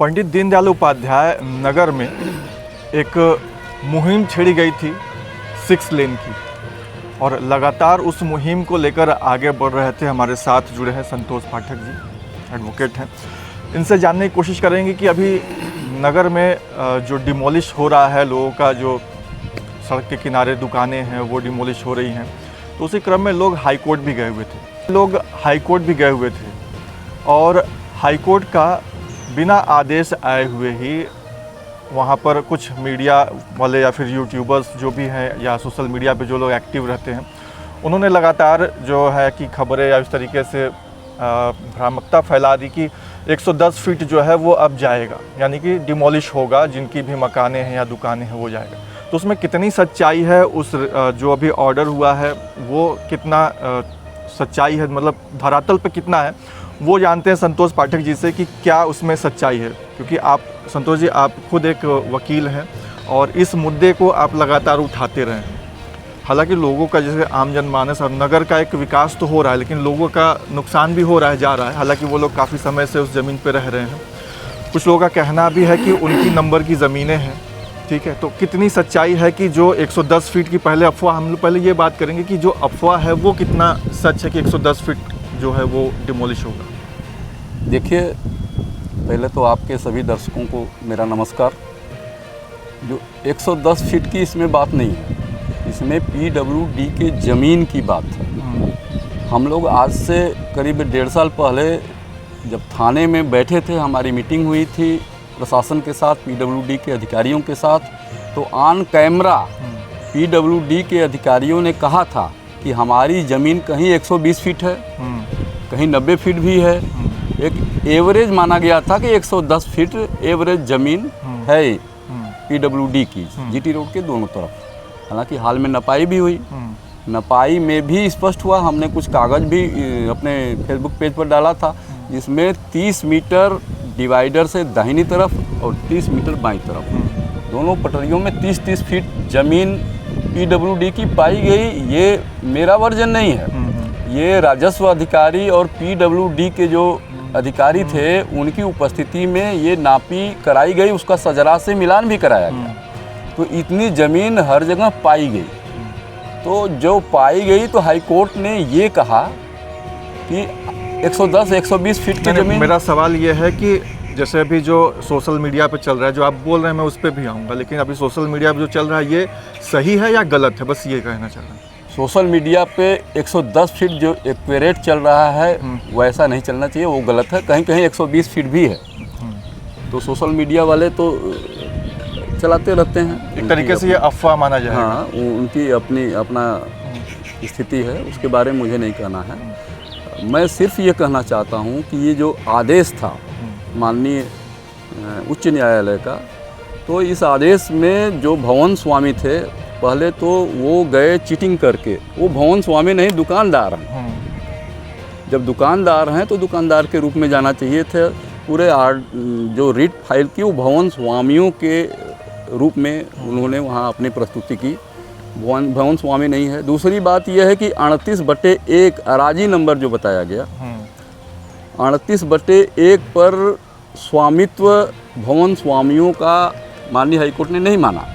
पंडित दीनदयाल उपाध्याय नगर में एक मुहिम छेड़ी गई थी 6 लेन की, और लगातार उस मुहिम को लेकर आगे बढ़ रहे थे। हमारे साथ जुड़े हैं संतोष पाठक जी, एडवोकेट हैं। इनसे जानने की कोशिश करेंगे कि अभी नगर में जो डिमोलिश हो रहा है, लोगों का जो सड़क के किनारे दुकानें हैं वो डिमोलिश हो रही हैं, तो उसी क्रम में लोग हाई कोर्ट भी गए हुए थे। और हाई कोर्ट का बिना आदेश आए हुए ही वहाँ पर कुछ मीडिया वाले या फिर यूट्यूबर्स जो भी हैं या सोशल मीडिया पे जो लोग एक्टिव रहते हैं, उन्होंने लगातार जो है कि खबरें या इस तरीके से भ्रामकता फैला दी कि 110 फीट जो है वो अब जाएगा, यानी कि डिमोलिश होगा, जिनकी भी मकानें हैं या दुकानें हैं वो जाएगा। तो उसमें कितनी सच्चाई है, उस जो अभी ऑर्डर हुआ है वो कितना सच्चाई है, मतलब धरातल पे कितना है, वो जानते हैं संतोष पाठक जी से कि क्या उसमें सच्चाई है। क्योंकि आप संतोष जी, आप खुद एक वकील हैं और इस मुद्दे को आप लगातार उठाते रहे हैं। हालांकि लोगों का जैसे आम जनमानस और नगर का एक विकास तो हो रहा है, लेकिन लोगों का नुकसान भी हो रहा है, जा रहा है। हालांकि वो लोग काफ़ी समय से उस ज़मीन पर रह रहे हैं। कुछ लोगों का कहना भी है कि उनकी नंबर की ज़मीनें हैं, ठीक है। तो कितनी सच्चाई है कि जो 110 फीट की पहले अफवाह, हम लोग पहले ये बात करेंगे कि जो अफवाह है वो कितना सच है कि 110 फीट जो है वो डिमोलिश होगा। देखिए, पहले तो आपके सभी दर्शकों को मेरा नमस्कार। जो 110 फीट की इसमें बात नहीं है, इसमें PWD के ज़मीन की बात है। हम लोग आज से करीब 1.5 साल पहले जब थाने में बैठे थे, हमारी मीटिंग हुई थी प्रशासन के साथ, PWD के अधिकारियों के साथ, तो ऑन कैमरा PWD के अधिकारियों ने कहा था कि हमारी ज़मीन कहीं 120 फीट है, कहीं 90 फीट भी है। एक एवरेज माना गया था कि 110 फीट एवरेज ज़मीन है PWD की, GT रोड के दोनों तरफ। हालांकि हाल में नपाई भी हुई, नपाई में भी स्पष्ट हुआ। हमने कुछ कागज़ भी अपने फेसबुक पेज पर डाला था, जिसमें 30 मीटर डिवाइडर से दाहिनी तरफ और 30 मीटर बाईं तरफ, दोनों पटरियों में 30-30 फीट ज़मीन PWD की पाई गई। ये मेरा वर्जन नहीं है, ये राजस्व अधिकारी और PWD के जो अधिकारी थे उनकी उपस्थिति में ये नापी कराई गई, उसका सजरा से मिलान भी कराया गया। तो इतनी ज़मीन हर जगह पाई गई। तो जो पाई गई तो हाई कोर्ट ने ये कहा कि 110-120 फीट की ज़मीन। मेरा सवाल ये है कि जैसे अभी जो सोशल मीडिया पे चल रहा है, जो आप बोल रहे हैं मैं उस पर भी आऊँगा, लेकिन अभी सोशल मीडिया पे जो चल रहा है ये सही है या गलत है, बस ये कहना चाह रहा हूँ। सोशल मीडिया पे 110 फीट जो एक्यूरेट चल रहा है वैसा नहीं चलना चाहिए, वो गलत है। कहीं कहीं 120 फीट भी है। तो सोशल मीडिया वाले तो चलाते रहते हैं, एक तरीके से ये अफवाह माना जाएगा। हाँ, उनकी अपना स्थिति है, उसके बारे में मुझे नहीं कहना है। मैं सिर्फ ये कहना चाहता हूँ कि ये जो आदेश था माननीय उच्च न्यायालय का, तो इस आदेश में जो भवन स्वामी थे, पहले तो वो गए चीटिंग करके। वो भवन स्वामी नहीं, दुकानदार हैं। जब दुकानदार हैं तो दुकानदार के रूप में जाना चाहिए थे। पूरे जो रिट फाइल की वो भवन स्वामियों के रूप में उन्होंने वहाँ अपनी प्रस्तुति की। भवन स्वामी नहीं है। दूसरी बात यह है कि 38/1 अराजी नंबर जो बताया गया, 38/1 पर स्वामित्व भवन स्वामियों का माननीय हाईकोर्ट ने नहीं माना,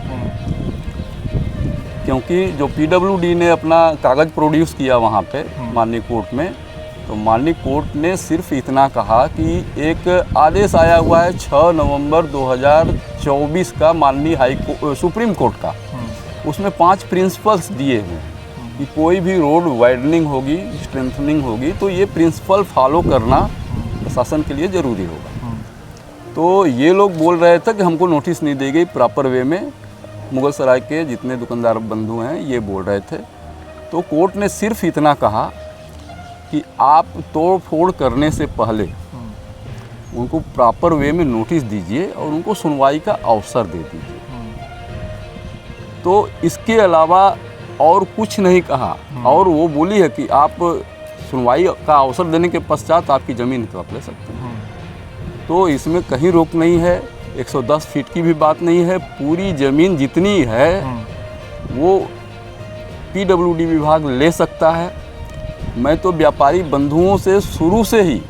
क्योंकि जो PWD ने अपना कागज़ प्रोड्यूस किया वहाँ पे माननीय कोर्ट में, तो माननीय कोर्ट ने सिर्फ इतना कहा कि एक आदेश आया हुआ है 6 नवंबर 2024 का माननीय सुप्रीम कोर्ट का, उसमें 5 प्रिंसिपल्स दिए हैं कि कोई भी रोड वाइडनिंग होगी, स्ट्रेंथनिंग होगी, तो ये प्रिंसिपल फॉलो करना प्रशासन के लिए ज़रूरी होगा। तो ये लोग बोल रहे थे कि हमको नोटिस नहीं दी गई प्रॉपर वे में। मुगल सराय के जितने दुकानदार बंधु हैं ये बोल रहे थे। तो कोर्ट ने सिर्फ इतना कहा कि आप तोड़ फोड़ करने से पहले उनको प्रॉपर वे में नोटिस दीजिए और उनको सुनवाई का अवसर दे दीजिए। तो इसके अलावा और कुछ नहीं कहा। और वो बोली है कि आप सुनवाई का अवसर देने के पश्चात आपकी ज़मीन तो आप ले सकते हैं। तो इसमें कहीं रोक नहीं है, 110 फीट की भी बात नहीं है। पूरी ज़मीन जितनी है वो PWD विभाग ले सकता है। मैं तो व्यापारी बंधुओं से शुरू से ही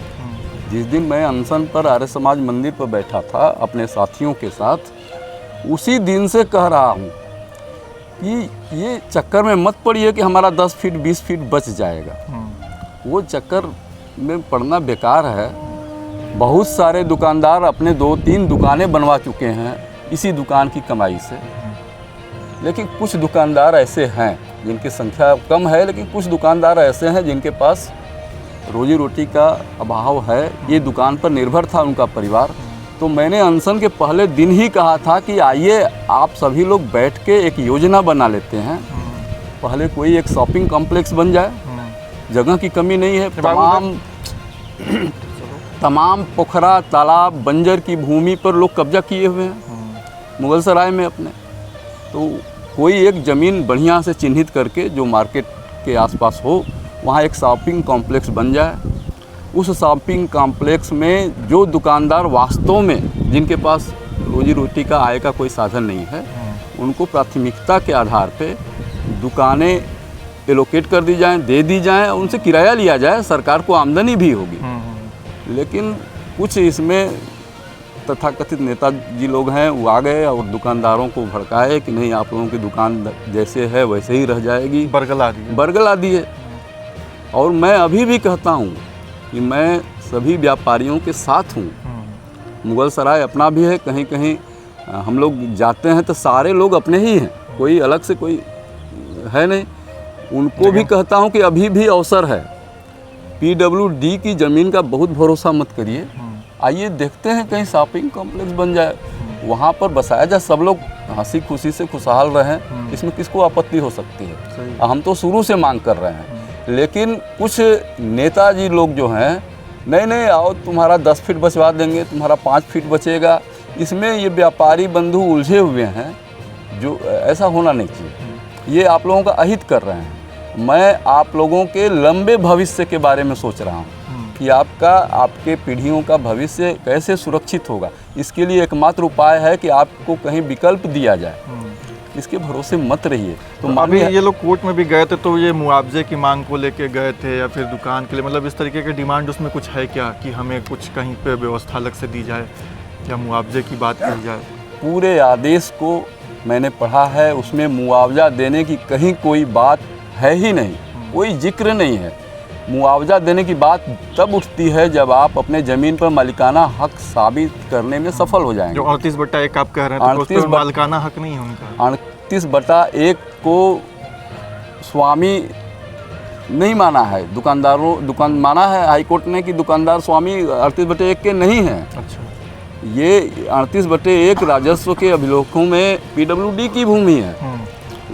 जिस दिन मैं अनशन पर आर्य समाज मंदिर पर बैठा था अपने साथियों के साथ, उसी दिन से कह रहा हूँ कि ये चक्कर में मत पड़िए कि हमारा 10 फीट 20 फीट बच जाएगा। वो चक्कर में पड़ना बेकार है। बहुत सारे दुकानदार अपने 2-3 दुकानें बनवा चुके हैं इसी दुकान की कमाई से। लेकिन कुछ दुकानदार ऐसे हैं जिनकी संख्या कम है, लेकिन कुछ दुकानदार ऐसे हैं जिनके पास रोजी रोटी का अभाव है। ये दुकान पर निर्भर था उनका परिवार। तो मैंने अनशन के पहले दिन ही कहा था कि आइए आप सभी लोग बैठ के एक योजना बना लेते हैं। पहले कोई एक शॉपिंग कॉम्प्लेक्स बन जाए, जगह की कमी नहीं है। तमाम पोखरा तालाब बंजर की भूमि पर लोग कब्जा किए हुए हैं मुगल सराय में अपने। तो कोई एक ज़मीन बढ़िया से चिन्हित करके जो मार्केट के आसपास हो, वहाँ एक शॉपिंग कॉम्प्लेक्स बन जाए। उस शॉपिंग कॉम्प्लेक्स में जो दुकानदार वास्तव में जिनके पास रोजी रोटी का आय का कोई साधन नहीं है, उनको प्राथमिकता के आधार पे दुकानें एलोकेट कर दी जाएं, दे दी जाएं, उनसे किराया लिया जाए, सरकार को आमदनी भी होगी। लेकिन कुछ इसमें तथाकथित नेताजी लोग हैं, वो आ गए और दुकानदारों को भड़काए कि नहीं, आप लोगों की दुकान जैसे है वैसे ही रह जाएगी, बरगला दिए। और मैं अभी भी कहता हूँ कि मैं सभी व्यापारियों के साथ हूँ। मुगल सराय अपना भी है, कहीं कहीं हम लोग जाते हैं तो सारे लोग अपने ही हैं, कोई अलग से कोई है नहीं। उनको भी कहता हूँ कि अभी भी अवसर है। PWD की ज़मीन का बहुत भरोसा मत करिए, आइए देखते हैं कहीं शॉपिंग कॉम्प्लेक्स बन जाए, वहाँ पर बसाया जाए, सब लोग हंसी खुशी से खुशहाल रहें। इसमें किसको आपत्ति हो सकती है? हम तो शुरू से मांग कर रहे हैं। लेकिन कुछ नेताजी लोग जो हैं, नहीं आओ तुम्हारा 10 फीट बचवा देंगे, तुम्हारा 5 फीट बचेगा। इसमें ये व्यापारी बंधु उलझे हुए हैं, जो ऐसा होना नहीं चाहिए। ये आप लोगों का अहित कर रहे हैं। मैं आप लोगों के लंबे भविष्य के बारे में सोच रहा हूँ कि आपके पीढ़ियों का भविष्य कैसे सुरक्षित होगा। इसके लिए एकमात्र उपाय है कि आपको कहीं विकल्प दिया जाए, इसके भरोसे मत रहिए। तो अभी ये लोग कोर्ट में भी गए थे, तो ये मुआवजे की मांग को लेके गए थे या फिर दुकान के लिए, मतलब इस तरीके के डिमांड उसमें कुछ है क्या कि हमें कुछ कहीं पे व्यवस्था अलग से दी जाए या मुआवजे की बात की जाए? पूरे आदेश को मैंने पढ़ा है, उसमें मुआवजा देने की कहीं कोई बात है ही नहीं, कोई जिक्र नहीं है। मुआवजा देने की बात तब उठती है जब आप अपने ज़मीन पर मालिकाना हक साबित करने में सफल हो जाएंगे। जो 38/1 आप कह रहे हैं, तो उस पर मालिकाना हक नहीं है उनका। 38/1 को स्वामी नहीं माना है, दुकान माना है हाई कोर्ट ने कि दुकानदार स्वामी 38/1 के नहीं हैं। अच्छा। ये 38/1 राजस्व के अभिलेखों में PWD की भूमि है।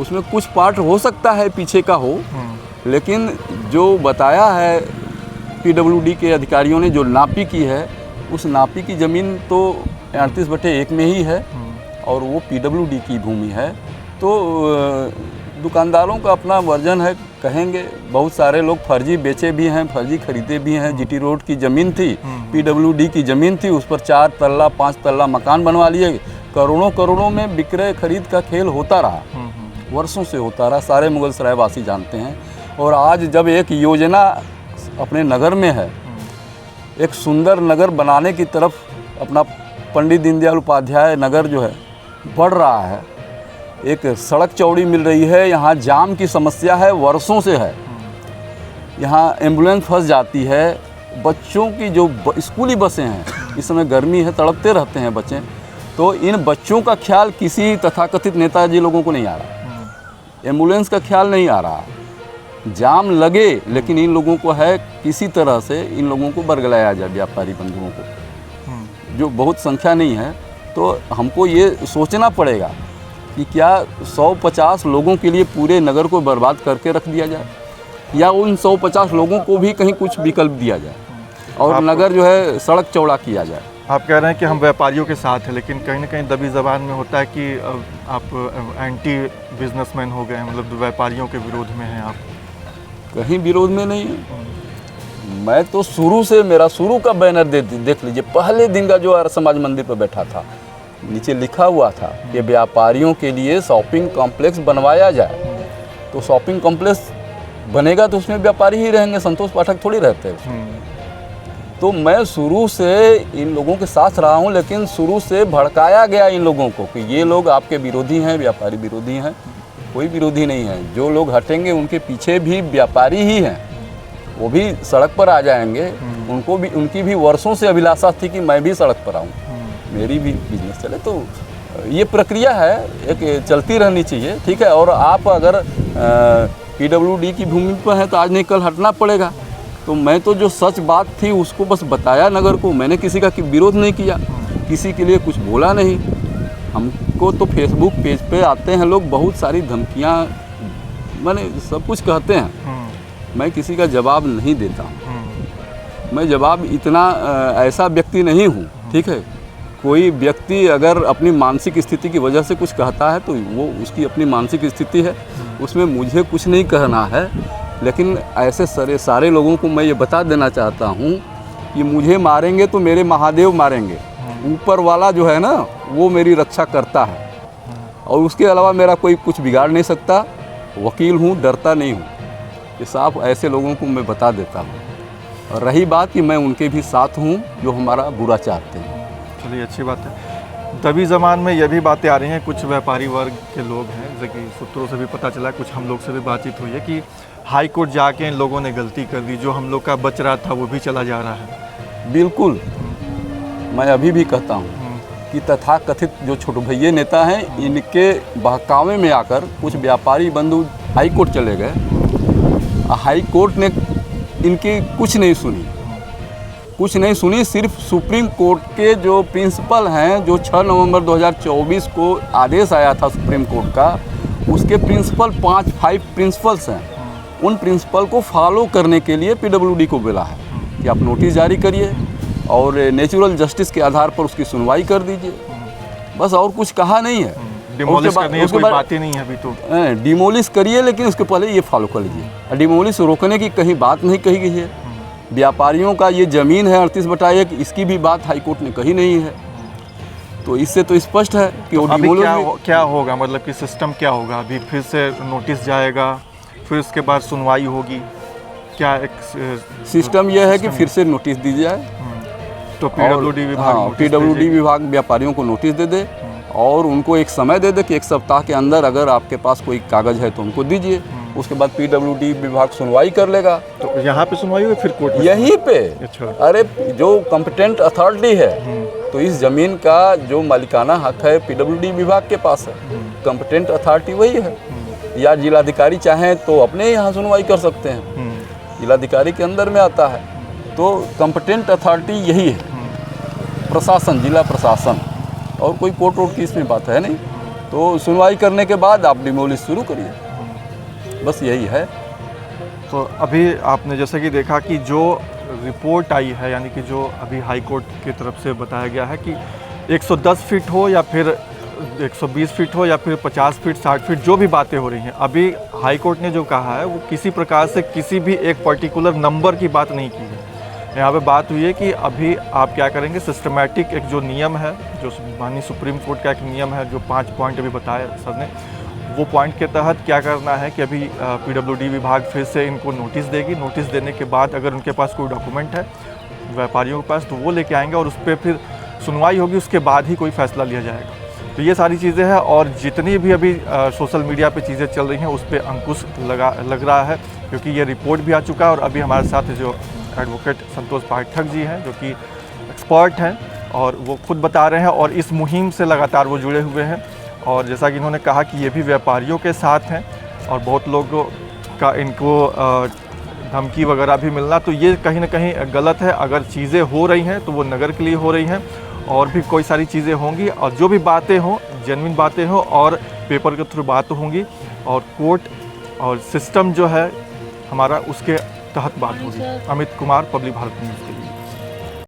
उसमें कुछ पार्ट हो सकता है पीछे का हो, लेकिन जो बताया है PWD के अधिकारियों ने, जो नापी की है, उस नापी की ज़मीन तो 38/1 में ही है और वो PWD की भूमि है। तो दुकानदारों का अपना वर्जन है, कहेंगे। बहुत सारे लोग फर्जी बेचे भी हैं, फर्जी खरीदे भी हैं। GT रोड की ज़मीन थी, PWD की ज़मीन थी, उस पर 4 तल्ला 5 तल्ला मकान बनवा लिए। करोड़ों में विक्रय खरीद का खेल होता रहा, वर्षों से होता रहा, सारे मुगल सराय वासी जानते हैं। और आज जब एक योजना अपने नगर में है, एक सुंदर नगर बनाने की तरफ अपना पंडित दीनदयाल उपाध्याय नगर जो है बढ़ रहा है, एक सड़क चौड़ी मिल रही है, यहाँ जाम की समस्या है, वर्षों से है। यहाँ एम्बुलेंस फंस जाती है, बच्चों की जो स्कूली बसें हैं, इस समय गर्मी है, तड़पते रहते हैं बच्चे। तो इन बच्चों का ख्याल किसी तथाकथित नेताजी लोगों को नहीं आ रहा, एम्बुलेंस का ख्याल नहीं आ रहा। जाम लगे, लेकिन इन लोगों को है किसी तरह से इन लोगों को बरगलाया जाए, व्यापारी बंधुओं को, जो बहुत संख्या नहीं है। तो हमको ये सोचना पड़ेगा कि क्या 150 लोगों के लिए पूरे नगर को बर्बाद करके रख दिया जाए, या उन 150 लोगों को भी कहीं कुछ विकल्प दिया जाए और नगर जो है सड़क चौड़ा किया जाए। आप कह रहे हैं कि हम व्यापारियों के साथ हैं, लेकिन कहीं ना कहीं दबी ज़बान में होता है कि आप एंटी बिजनेसमैन हो गए हैं, मतलब व्यापारियों के विरोध में हैं आप। कहीं विरोध में नहीं है। मैं तो शुरू से, मेरा शुरू का बैनर देख लीजिए, पहले दिन का जो आर्य समाज मंदिर पर बैठा था, नीचे लिखा हुआ था कि व्यापारियों के लिए शॉपिंग कॉम्प्लेक्स बनवाया जाए। तो शॉपिंग कॉम्प्लेक्स बनेगा तो उसमें व्यापारी ही रहेंगे, संतोष पाठक थोड़ी रहते हैं। तो मैं शुरू से इन लोगों के साथ रहा हूँ, लेकिन शुरू से भड़काया गया इन लोगों को कि ये लोग आपके विरोधी हैं, व्यापारी विरोधी हैं। कोई विरोधी नहीं है, जो लोग हटेंगे उनके पीछे भी व्यापारी ही हैं, वो भी सड़क पर आ जाएंगे। उनको भी, उनकी भी वर्षों से अभिलाषा थी कि मैं भी सड़क पर आऊँ, मेरी भी बिजनेस चले। तो ये प्रक्रिया है, एक चलती रहनी चाहिए, ठीक है। और आप अगर PWD की भूमि पर हैं तो आज नहीं कल हटना पड़ेगा। तो मैं तो जो सच बात थी उसको बस बताया नगर को, मैंने किसी का विरोध नहीं किया, किसी के लिए कुछ बोला नहीं। हमको तो फेसबुक पेज पे आते हैं लोग, बहुत सारी धमकियाँ, मैंने सब कुछ कहते हैं, मैं किसी का जवाब नहीं देता हूँ। मैं जवाब इतना ऐसा व्यक्ति नहीं हूँ, ठीक है। कोई व्यक्ति अगर अपनी मानसिक स्थिति की वजह से कुछ कहता है तो वो उसकी अपनी मानसिक स्थिति है, उसमें मुझे कुछ नहीं कहना है। लेकिन ऐसे सारे लोगों को मैं ये बता देना चाहता हूँ कि मुझे मारेंगे तो मेरे महादेव मारेंगे, ऊपर वाला जो है ना वो मेरी रक्षा करता है, और उसके अलावा मेरा कोई कुछ बिगाड़ नहीं सकता। वकील हूँ, डरता नहीं हूँ। ये साफ ऐसे लोगों को मैं बता देता हूँ। और रही बात कि मैं उनके भी साथ हूँ जो हमारा बुरा चाहते हैं। चलिए, अच्छी बात है। तभी ज़मान में ये भी बातें आ रही हैं, कुछ व्यापारी वर्ग के लोग हैं, जैसे कि सूत्रों से भी पता चला, कुछ हम लोग से भी बातचीत हुई है कि हाई कोर्ट जाके इन लोगों ने गलती कर दी, जो हम लोग का बच रहा था वो भी चला जा रहा है। बिल्कुल, मैं अभी भी कहता हूँ कि तथाकथित जो छोटे भैया नेता हैं, इनके बहकावे में आकर कुछ व्यापारी बंधु हाई कोर्ट चले गए। हाई कोर्ट ने इनकी कुछ नहीं सुनी, सिर्फ सुप्रीम कोर्ट के जो प्रिंसिपल हैं, जो 6 नवंबर 2024 को आदेश आया था सुप्रीम कोर्ट का, उसके प्रिंसिपल 5 प्रिंसिपल्स हैं, उन प्रिंसिपल को फॉलो करने के लिए PWD को बोला है कि आप नोटिस जारी करिए और नेचुरल जस्टिस के आधार पर उसकी सुनवाई कर दीजिए। बस और कुछ कहा नहीं है। डिमोलिश करने की कोई बात ही नहीं है अभी तो। डिमोलिश करिए, लेकिन उसके पहले ये फॉलो कर लीजिए। डिमोलिश रोकने की कहीं बात नहीं कही गई है। व्यापारियों का ये ज़मीन है 38/1, इसकी भी बात हाईकोर्ट ने कही नहीं है। तो इससे तो स्पष्ट है कि वो डिमोलिश क्या होगा, मतलब कि सिस्टम क्या होगा? अभी फिर से नोटिस जाएगा, फिर उसके बाद सुनवाई होगी, क्या एक सिस्टम यह है कि फिर से नोटिस दी जाए। तो PWD विभाग व्यापारियों को नोटिस दे दे और उनको एक समय दे दे कि 1 सप्ताह के अंदर अगर आपके पास कोई कागज़ है तो उनको दीजिए। उसके बाद PWD विभाग सुनवाई कर लेगा। तो यहाँ पे सुनवाई होगी, फिर कोर्ट में? यहीं पे। अच्छा। अरे जो कॉम्पिटेंट अथॉरिटी है, तो इस ज़मीन का जो मालिकाना हक है PWD विभाग के पास है, कॉम्पिटेंट अथॉरिटी वही है। या जिलाधिकारी चाहें तो अपने यहाँ सुनवाई कर सकते हैं, जिलाधिकारी के अंदर में आता है। तो कॉम्पिटेंट अथॉरिटी यही है, प्रशासन, जिला प्रशासन, और कोई कोर्ट वोट की इसमें बात है नहीं। तो सुनवाई करने के बाद आप डिमोलिश शुरू करिए, बस यही है। तो अभी आपने जैसे कि देखा कि जो रिपोर्ट आई है, यानी कि जो अभी हाई कोर्ट की तरफ से बताया गया है कि 110 फीट हो या फिर 120 फीट हो या फिर 50 फीट 60 फीट, जो भी बातें हो रही हैं, अभी हाई कोर्ट ने जो कहा है वो किसी प्रकार से किसी भी एक पर्टिकुलर नंबर की बात नहीं की है। यहाँ पे बात हुई है कि अभी आप क्या करेंगे, सिस्टमैटिक एक जो नियम है, जो माननीय सुप्रीम कोर्ट का एक नियम है, जो 5 पॉइंट अभी बताया सर ने, वो पॉइंट के तहत क्या करना है कि अभी PWD विभाग फिर से इनको नोटिस देगी। नोटिस देने के बाद अगर उनके पास कोई डॉक्यूमेंट है व्यापारियों के पास, तो वो लेके आएंगे और उस पर फिर सुनवाई होगी, उसके बाद ही कोई फैसला लिया जाएगा। तो ये सारी चीज़ें हैं, और जितनी भी अभी सोशल मीडिया पे चीज़ें चल रही हैं उस पर अंकुश लग रहा है, क्योंकि ये रिपोर्ट भी आ चुका है। और अभी हमारे साथ जो एडवोकेट संतोष पाठक जी हैं, जो कि एक्सपर्ट हैं, और वो खुद बता रहे हैं, और इस मुहिम से लगातार वो जुड़े हुए हैं। और जैसा कि इन्होंने कहा कि ये भी व्यापारियों के साथ हैं, और बहुत लोगों का इनको धमकी वगैरह भी मिलना, तो ये कहीं ना कहीं गलत है। अगर चीज़ें हो रही हैं तो वो नगर के लिए हो रही हैं, और भी कोई सारी चीज़ें होंगी, और जो भी बातें हों, जेन्युइन बातें हों, और पेपर के थ्रू बात होंगी, और कोर्ट और सिस्टम जो है हमारा, उसके तहत बात होगी। अमित कुमार, पब्लिक भारत न्यूज़ के लिए।